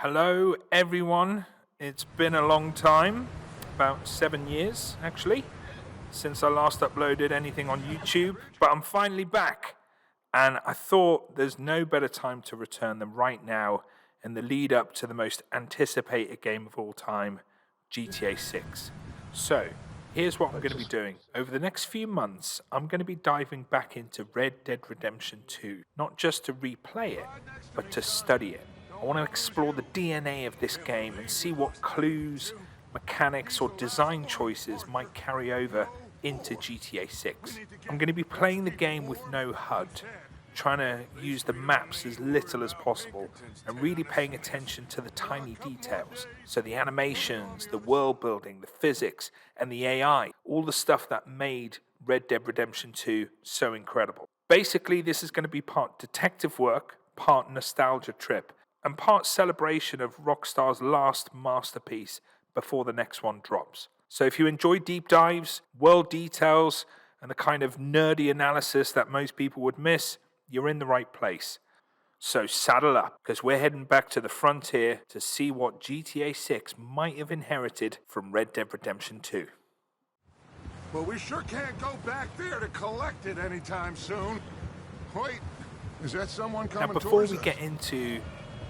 Hello, everyone. It's been a long time, about 7 years actually, since I last uploaded anything on YouTube, but I'm finally back. And I thought there's no better time to return than right now in the lead up to the most anticipated game of all time, GTA 6. So, here's what I'm going to be doing. Over the next few months, I'm going to be diving back into Red Dead Redemption 2, not just to replay it, but to study it. I want to explore the DNA of this game and see what clues, mechanics, or design choices might carry over into GTA 6. I'm going to be playing the game with no HUD, trying to use the maps as little as possible and really paying attention to the tiny details. So the animations, the world building, the physics, and the AI, all the stuff that made Red Dead Redemption 2 so incredible. Basically, this is going to be part detective work, part nostalgia trip, and part celebration of Rockstar's last masterpiece before the next one drops. So if you enjoy deep dives, world details, and the kind of nerdy analysis that most people would miss, you're in the right place. So saddle up, because we're heading back to the frontier to see what GTA 6 might have inherited from Red Dead Redemption 2. Well, we sure can't go back there to collect it anytime soon. Wait, is that someone coming Now, before towards we us? get into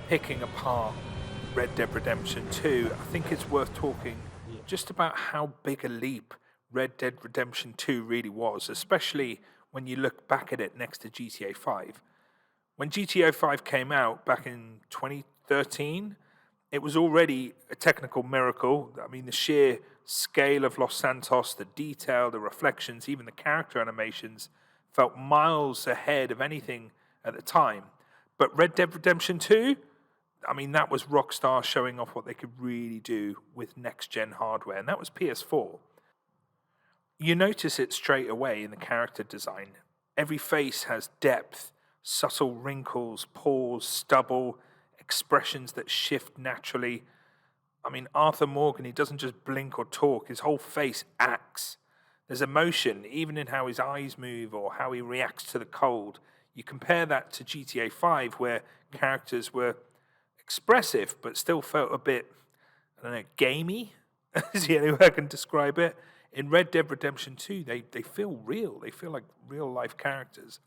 picking apart Red Dead Redemption 2, I think it's worth talking just about how big a leap Red Dead Redemption 2 really was, especially when you look back at it next to GTA 5. When GTA 5 came out back in 2013, it was already a technical miracle. I mean, the sheer scale of Los Santos, the detail, the reflections, even the character animations felt miles ahead of anything at the time. But Red Dead Redemption 2, I mean, that was Rockstar showing off what they could really do with next-gen hardware, and that was PS4. You notice it straight away in the character design. Every face has depth, subtle wrinkles, pores, stubble, expressions that shift naturally. I mean, Arthur Morgan, he doesn't just blink or talk, his whole face acts. There's emotion, even in how his eyes move or how he reacts to the cold. You compare that to GTA 5, where characters were expressive, but still felt a bit, I don't know, gamey, is the only way I can describe it. In Red Dead Redemption 2, they feel real. They feel like real-life characters.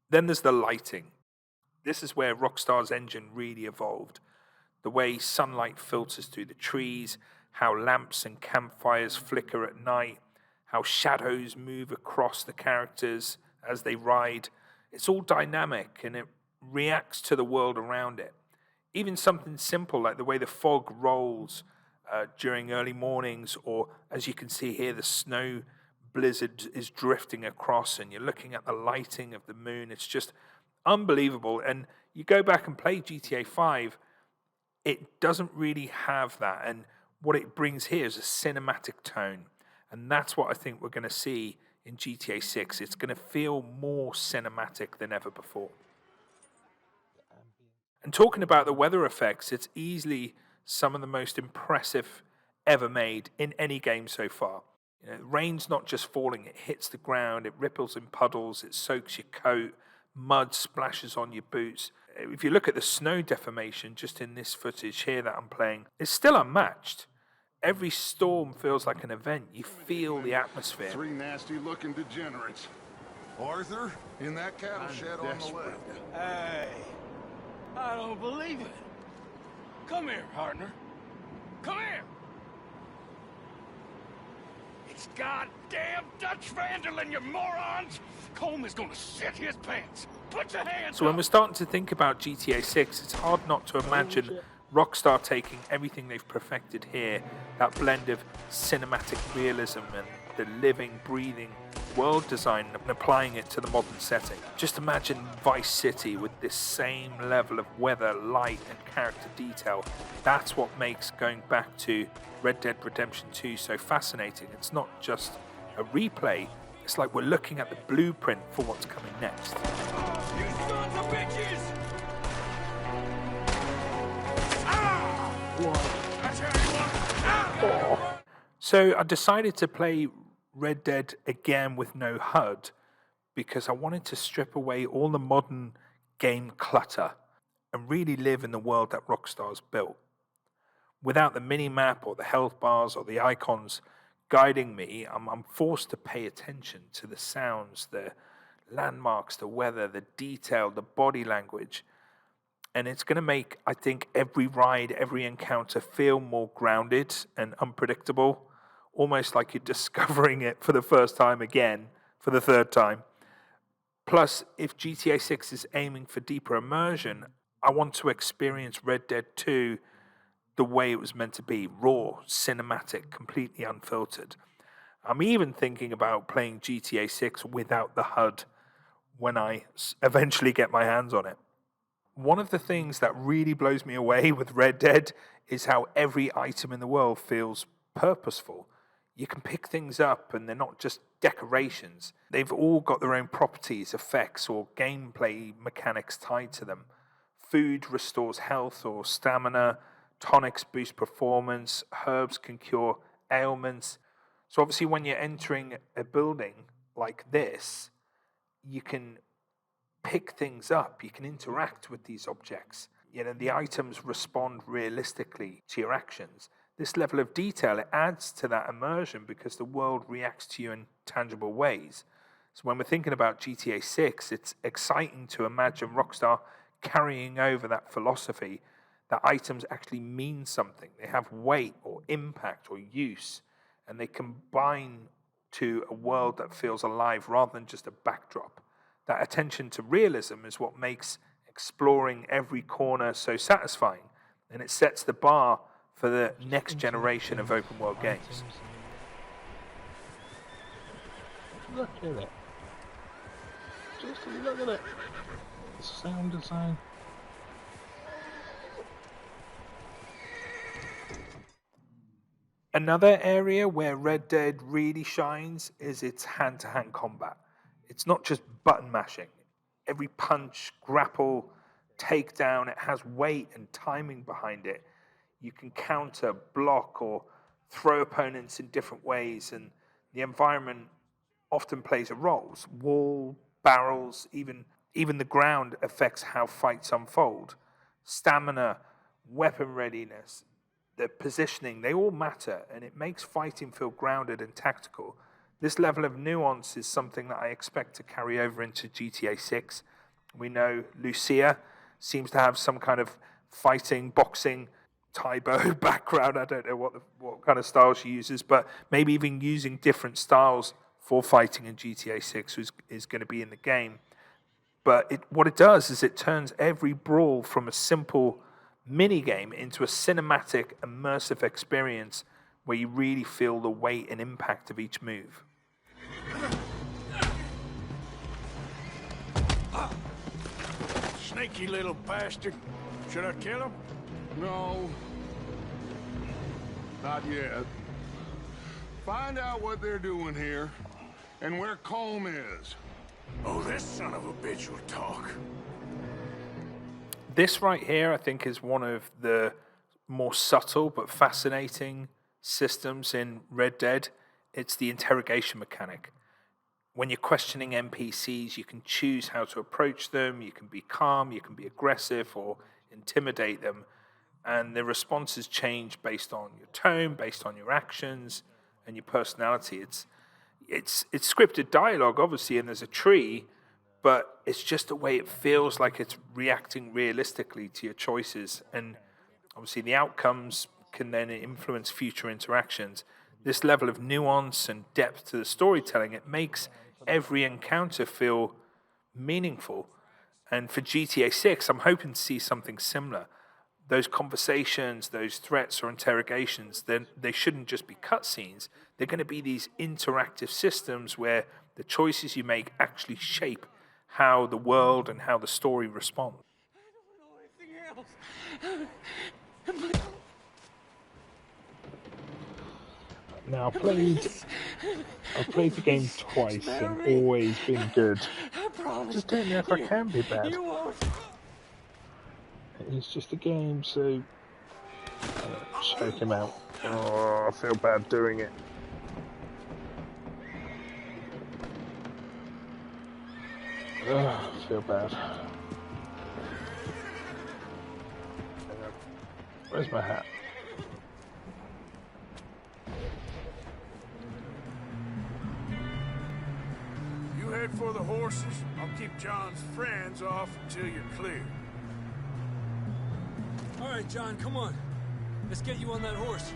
Then there's the lighting. This is where Rockstar's engine really evolved. The way sunlight filters through the trees, how lamps and campfires flicker at night, how shadows move across the characters as they ride. It's all dynamic and it reacts to the world around it. Even something simple like the way the fog rolls during early mornings, or as you can see here, the snow blizzard is drifting across and you're looking at the lighting of the moon. It's just unbelievable. And you go back and play GTA 5, it doesn't really have that. And what it brings here is a cinematic tone. And that's what I think we're going to see in GTA 6. It's going to feel more cinematic than ever before. And talking about the weather effects, it's easily some of the most impressive ever made in any game so far. You know, rain's not just falling, it hits the ground, it ripples in puddles, it soaks your coat, mud splashes on your boots. If you look at the snow deformation just in this footage here that I'm playing, it's still unmatched. Every storm feels like an event. You feel the atmosphere. Three nasty-looking degenerates. Arthur, in that cattle shed on the left. Hey, I don't believe it. Come here, partner. Come here. It's goddamn Dutch Vanderlyn, you morons! Coleman's gonna shit his pants. Put your hands So when up. we're starting to think about GTA 6, it's hard not to imagine Rockstar taking everything they've perfected here, that blend of cinematic realism and the living, breathing world design, and applying it to the modern setting. Just imagine Vice City with this same level of weather, light, and character detail. That's what makes going back to Red Dead Redemption 2 so fascinating. It's not just a replay, it's like we're looking at the blueprint for what's coming next. You sons of bitches! That's how you want. So I decided to play Red Dead again with no HUD because I wanted to strip away all the modern game clutter and really live in the world that Rockstar's built. Without the mini-map or the health bars or the icons guiding me, I'm forced to pay attention to the sounds, the landmarks, the weather, the detail, the body language. And it's going to make, I think, every ride, every encounter feel more grounded and unpredictable, almost like you're discovering it for the first time again, for the third time. Plus, if GTA 6 is aiming for deeper immersion, I want to experience Red Dead 2 the way it was meant to be, raw, cinematic, completely unfiltered. I'm even thinking about playing GTA 6 without the HUD when I eventually get my hands on it. One of the things that really blows me away with Red Dead is how every item in the world feels purposeful. You can pick things up and they're not just decorations. They've all got their own properties, effects, or gameplay mechanics tied to them. Food restores health or stamina, tonics boost performance, herbs can cure ailments. So obviously when you're entering a building like this, you can pick things up, you can interact with these objects. The items respond realistically to your actions. This level of detail, it adds to that immersion because the world reacts to you in tangible ways. So when we're thinking about GTA 6, it's exciting to imagine Rockstar carrying over that philosophy that items actually mean something. They have weight or impact or use, and they combine to a world that feels alive rather than just a backdrop. That attention to realism is what makes exploring every corner so satisfying, and it sets the bar for the next generation of open world games. Look at it. Just look at it. The sound design. Another area where Red Dead really shines is its hand-to-hand combat. It's not just button mashing. Every punch, grapple, takedown, it has weight and timing behind it. You can counter, block, or throw opponents in different ways, and the environment often plays a role. Wall, barrels, even the ground affects how fights unfold. Stamina, weapon readiness, the positioning, they all matter, and it makes fighting feel grounded and tactical. This level of nuance is something that I expect to carry over into GTA 6. We know Lucia seems to have some kind of fighting, boxing, Taibo background. I don't know what kind of style she uses, but maybe even using different styles for fighting in GTA 6 is going to be in the game. But what it does is it turns every brawl from a simple mini-game into a cinematic, immersive experience where you really feel the weight and impact of each move. Sneaky little bastard. Should I kill him? No. Not yet. Find out what they're doing here and where Colm is. Oh, this son of a bitch will talk. This right here, I think, is one of the more subtle but fascinating systems in Red Dead. It's the interrogation mechanic. When you're questioning NPCs, you can choose how to approach them. You can be calm, you can be aggressive, or intimidate them. And the responses change based on your tone, based on your actions, and your personality. It's scripted dialogue, obviously, and there's a tree, but it's just the way it feels like it's reacting realistically to your choices. And obviously the outcomes can then influence future interactions. This level of nuance and depth to the storytelling, it makes every encounter feel meaningful. And for GTA 6, I'm hoping to see something similar. Those conversations, those threats or interrogations, then they shouldn't just be cutscenes. They're going to be these interactive systems where the choices you make actually shape how the world and how the story respond. Now, I've played the game twice and always been good. Just don't know if I can be bad. It's just a game, so choke him out. Oh, I feel bad doing it. Oh, I feel bad. Where's my hat? You head for the horses. I'll keep John's friends off until you're clear. All right, John, come on. Let's get you on that horse.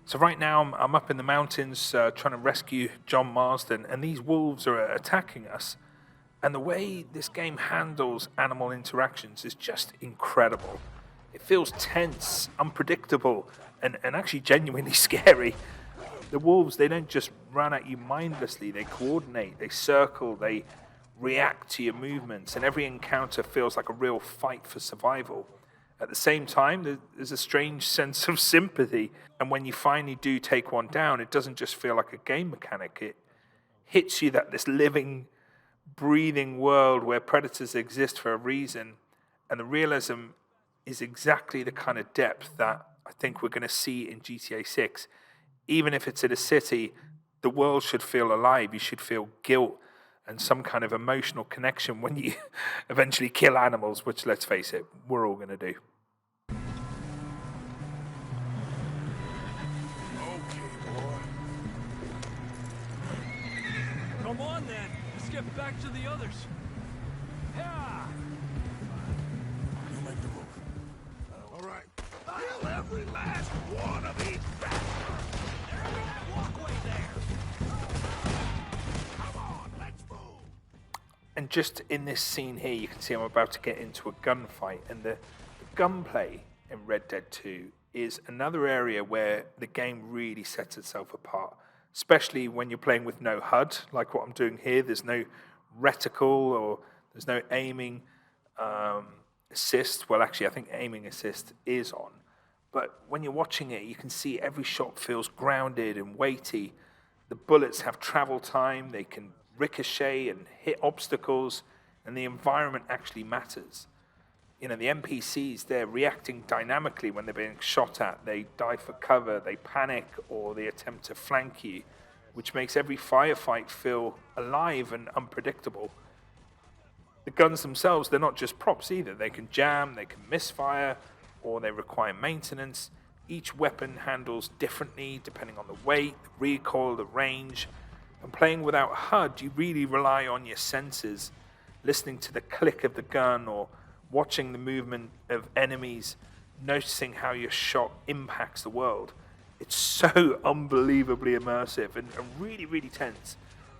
So right now I'm up in the mountains trying to rescue John Marsden, and these wolves are attacking us. And the way this game handles animal interactions is just incredible. It feels tense, unpredictable, and actually genuinely scary. The wolves, they don't just run at you mindlessly. They coordinate, they circle, they react to your movements, and every encounter feels like a real fight for survival. At the same time, there's a strange sense of sympathy, and when you finally do take one down, it doesn't just feel like a game mechanic. It hits you that this living, breathing world where predators exist for a reason, and the realism is exactly the kind of depth that I think we're going to see in GTA 6. Even if it's in a city, the world should feel alive. You should feel guilt and some kind of emotional connection when you eventually kill animals, which, let's face it, we're all going to do. Okay, boy. Come on, then. Let's get back to the others. Yeah. You make the move. All right. Kill every last one of these bastards. They're in that walkway there. Come on, let's move. And just in this scene here, you can see I'm about to get into a gunfight, and the gunplay in Red Dead 2 is another area where the game really sets itself apart, especially when you're playing with no HUD, like what I'm doing here. There's no reticle or there's no aiming assist. Well, actually, I think aiming assist is on. But when you're watching it, you can see every shot feels grounded and weighty. The bullets have travel time, they can ricochet and hit obstacles, and the environment actually matters. You know, the NPCs, they're reacting dynamically when they're being shot at. They dive for cover, they panic, or they attempt to flank you, which makes every firefight feel alive and unpredictable. The guns themselves, they're not just props either. They can jam, they can misfire, or they require maintenance. Each weapon handles differently depending on the weight, the recoil, the range. And playing without HUD, you really rely on your senses, listening to the click of the gun or watching the movement of enemies, noticing how your shot impacts the world. It's so unbelievably immersive and really, really tense,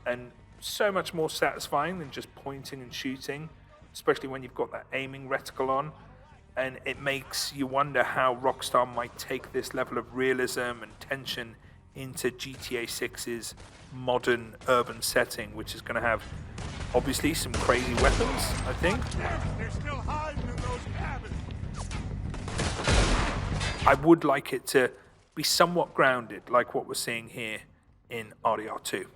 and so much more satisfying than just pointing and shooting, especially when you've got that aiming reticle on. And it makes you wonder how Rockstar might take this level of realism and tension into GTA 6's modern urban setting, which is going to have obviously some crazy weapons, I think. They're still hiding in those cabins. I would like it to be somewhat grounded, like what we're seeing here in RDR2.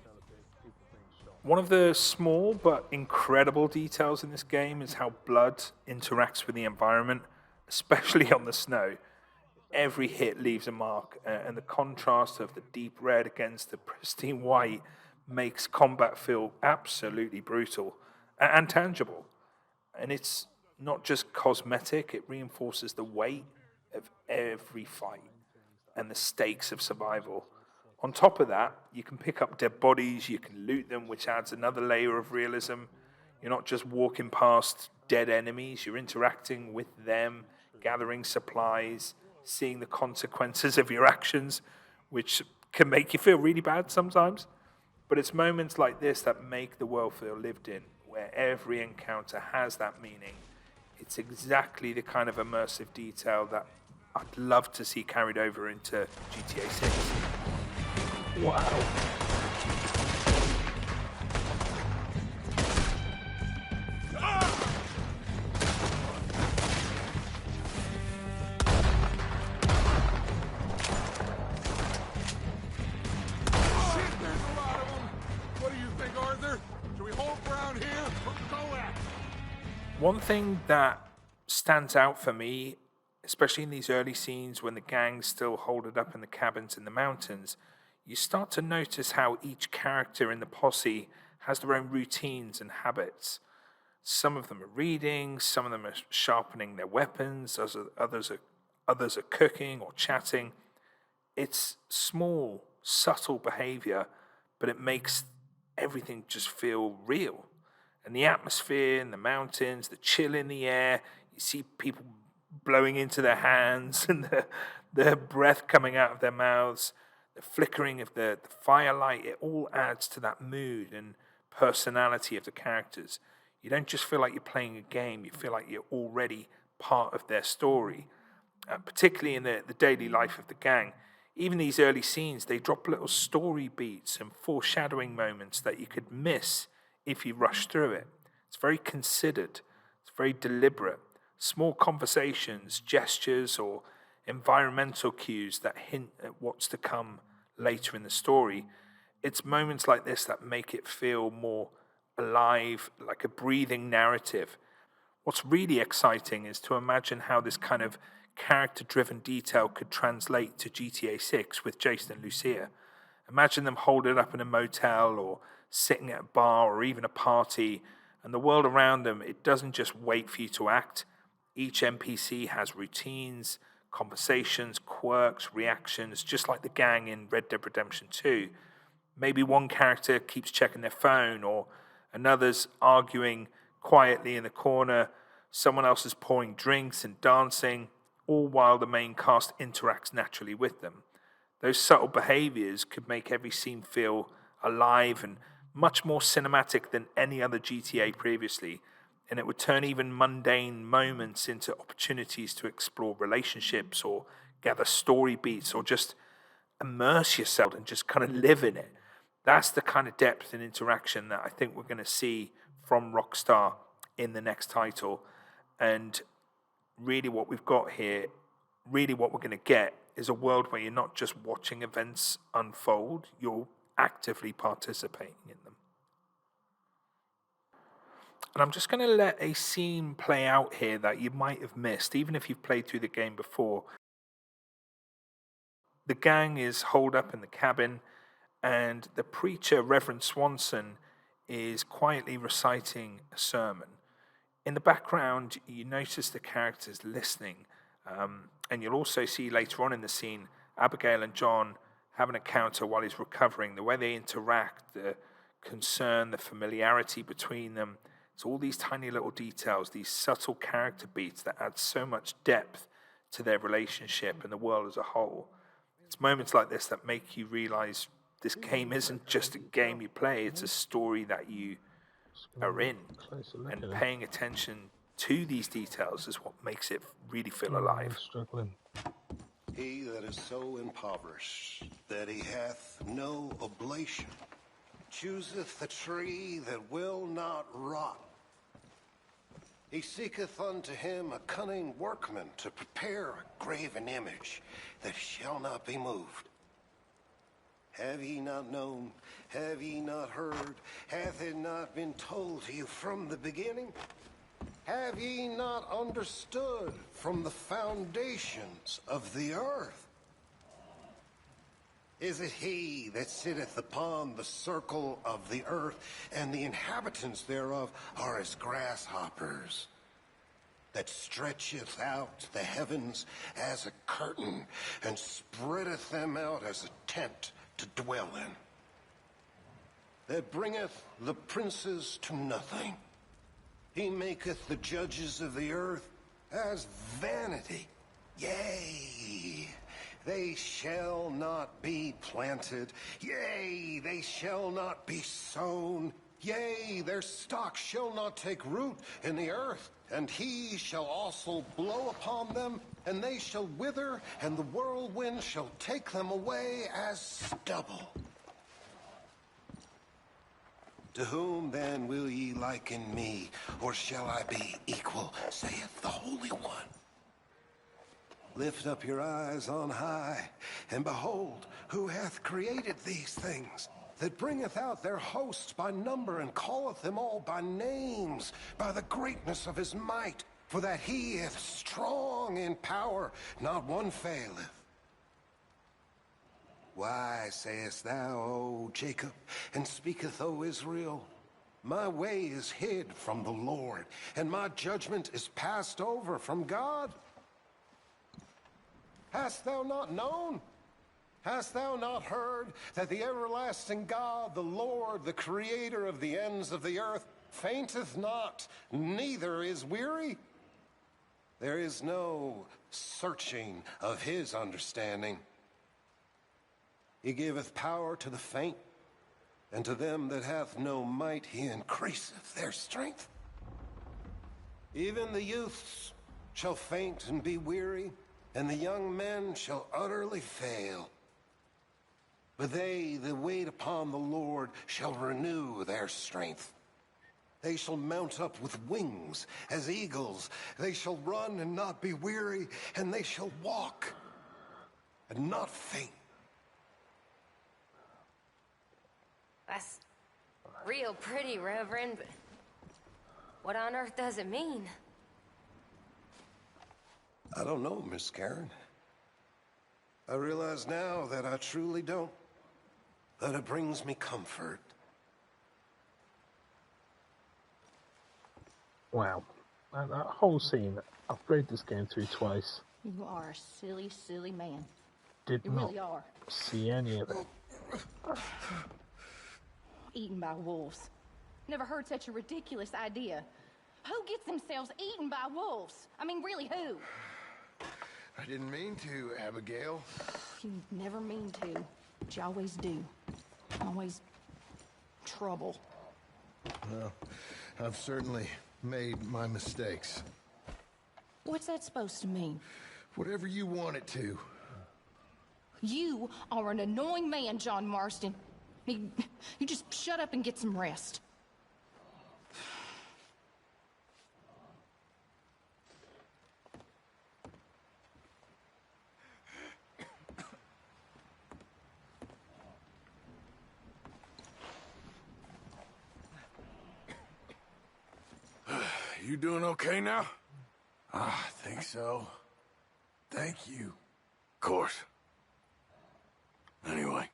One of the small but incredible details in this game is how blood interacts with the environment, especially on the snow. Every hit leaves a mark, and the contrast of the deep red against the pristine white makes combat feel absolutely brutal and tangible. And it's not just cosmetic, it reinforces the weight of every fight and the stakes of survival. On top of that, you can pick up dead bodies, you can loot them, which adds another layer of realism. You're not just walking past dead enemies, you're interacting with them, gathering supplies, seeing the consequences of your actions, which can make you feel really bad sometimes. But it's moments like this that make the world feel lived in, where every encounter has that meaning. It's exactly the kind of immersive detail that I'd love to see carried over into GTA 6. Wow. One thing that stands out for me, especially in these early scenes when the gang's still holed up in the cabins in the mountains, you start to notice how each character in the posse has their own routines and habits. Some of them are reading, some of them are sharpening their weapons, others are cooking or chatting. It's small, subtle behavior, but it makes everything just feel real. And the atmosphere in the mountains, the chill in the air, you see people blowing into their hands and the breath coming out of their mouths, the flickering of the firelight, it all adds to that mood and personality of the characters. You don't just feel like you're playing a game, you feel like you're already part of their story. Particularly in the daily life of the gang. Even these early scenes, they drop little story beats and foreshadowing moments that you could miss if you rush through it. It's very considered, it's very deliberate. Small conversations, gestures, or environmental cues that hint at what's to come later in the story. It's moments like this that make it feel more alive, like a breathing narrative. What's really exciting is to imagine how this kind of character-driven detail could translate to GTA 6 with Jason and Lucia. Imagine them holding up in a motel or sitting at a bar or even a party, and the world around them, it doesn't just wait for you to act. Each NPC has routines, conversations, quirks, reactions, just like the gang in Red Dead Redemption 2. Maybe one character keeps checking their phone, or another's arguing quietly in the corner, someone else is pouring drinks and dancing, all while the main cast interacts naturally with them. Those subtle behaviors could make every scene feel alive and much more cinematic than any other GTA previously, and it would turn even mundane moments into opportunities to explore relationships or gather story beats or just immerse yourself and just kind of live in it. That's the kind of depth and interaction that I think we're going to see from Rockstar in the next title. And really what we've got here, really what we're going to get is a world where you're not just watching events unfold, you're actively participating in them. And I'm just going to let a scene play out here that you might have missed, even if you've played through the game before. The gang is holed up in the cabin, and the preacher, Reverend Swanson, is quietly reciting a sermon. In the background, you notice the characters listening, and you'll also see later on in the scene Abigail and John have an encounter while he's recovering. The way they interact, the concern, the familiarity between them. It's all these tiny little details, these subtle character beats that add so much depth to their relationship and the world as a whole. It's moments like this that make you realize this game isn't just a game you play, it's a story that you are in. And paying attention to these details is what makes it really feel alive. Struggling. He that is so impoverished that he hath no oblation chooseth the tree that will not rot. He seeketh unto him a cunning workman to prepare a graven image that shall not be moved. Have ye not known? Have ye not heard? Hath it not been told to you from the beginning? Have ye not understood from the foundations of the earth? Is it he that sitteth upon the circle of the earth, and the inhabitants thereof are as grasshoppers, that stretcheth out the heavens as a curtain, and spreadeth them out as a tent to dwell in, that bringeth the princes to nothing? He maketh the judges of the earth as vanity. Yea, they shall not be planted. Yea, they shall not be sown. Yea, their stock shall not take root in the earth. And he shall also blow upon them, and they shall wither, and the whirlwind shall take them away as stubble. To whom then will ye liken me, or shall I be equal, saith the Holy One? Lift up your eyes on high, and behold, who hath created these things, that bringeth out their hosts by number, and calleth them all by names, by the greatness of his might, for that he is strong in power, not one faileth. Why sayest thou, O Jacob, and speaketh, O Israel? My way is hid from the Lord, and my judgment is passed over from God. Hast thou not known? Hast thou not heard that the everlasting God, the Lord, the creator of the ends of the earth, fainteth not, neither is weary? There is no searching of his understanding. He giveth power to the faint, and to them that hath no might he increaseth their strength. Even the youths shall faint and be weary, and the young men shall utterly fail. But they that wait upon the Lord shall renew their strength. They shall mount up with wings as eagles. They shall run and not be weary, and they shall walk and not faint. That's real pretty, Reverend, but what on earth does it mean? I don't know, Miss Karen. I realize now that I truly don't. That it brings me comfort. Wow. That whole scene, I've played this game through twice. You are a silly, silly man. Did You not really are. see any of it. Eaten by wolves. Never heard such a ridiculous idea. Who gets themselves eaten by wolves? I mean, really, who? I didn't mean to, Abigail. You never mean to, but you always do. Always trouble. Well, I've certainly made my mistakes. What's that supposed to mean? Whatever you want it to. You are an annoying man, John Marston. You just shut up and get some rest. You doing okay now? I think so. Thank you. Of course. Anyway,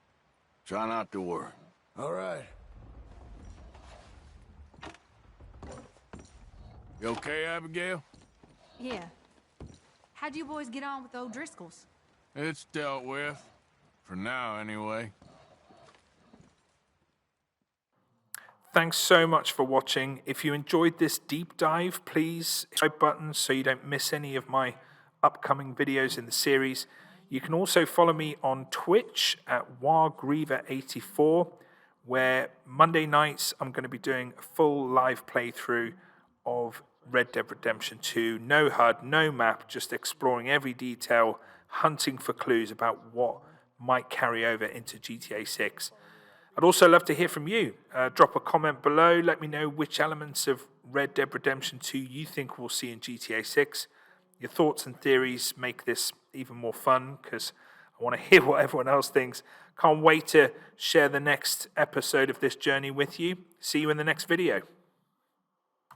try not to worry. All right. You okay, Abigail? Yeah. How'd you boys get on with the O'Driscolls? It's dealt with. For now, anyway. Thanks so much for watching. If you enjoyed this deep dive, please hit the subscribe button so you don't miss any of my upcoming videos in the series. You can also follow me on Twitch at wargriever84, where Monday nights I'm going to be doing a full live playthrough of Red Dead Redemption 2. No HUD, no map, just exploring every detail, hunting for clues about what might carry over into GTA 6. I'd also love to hear from you. Drop a comment below. Let me know which elements of Red Dead Redemption 2 you think we'll see in GTA 6. Your thoughts and theories make this even more fun because I want to hear what everyone else thinks. Can't wait to share the next episode of this journey with you. See you in the next video.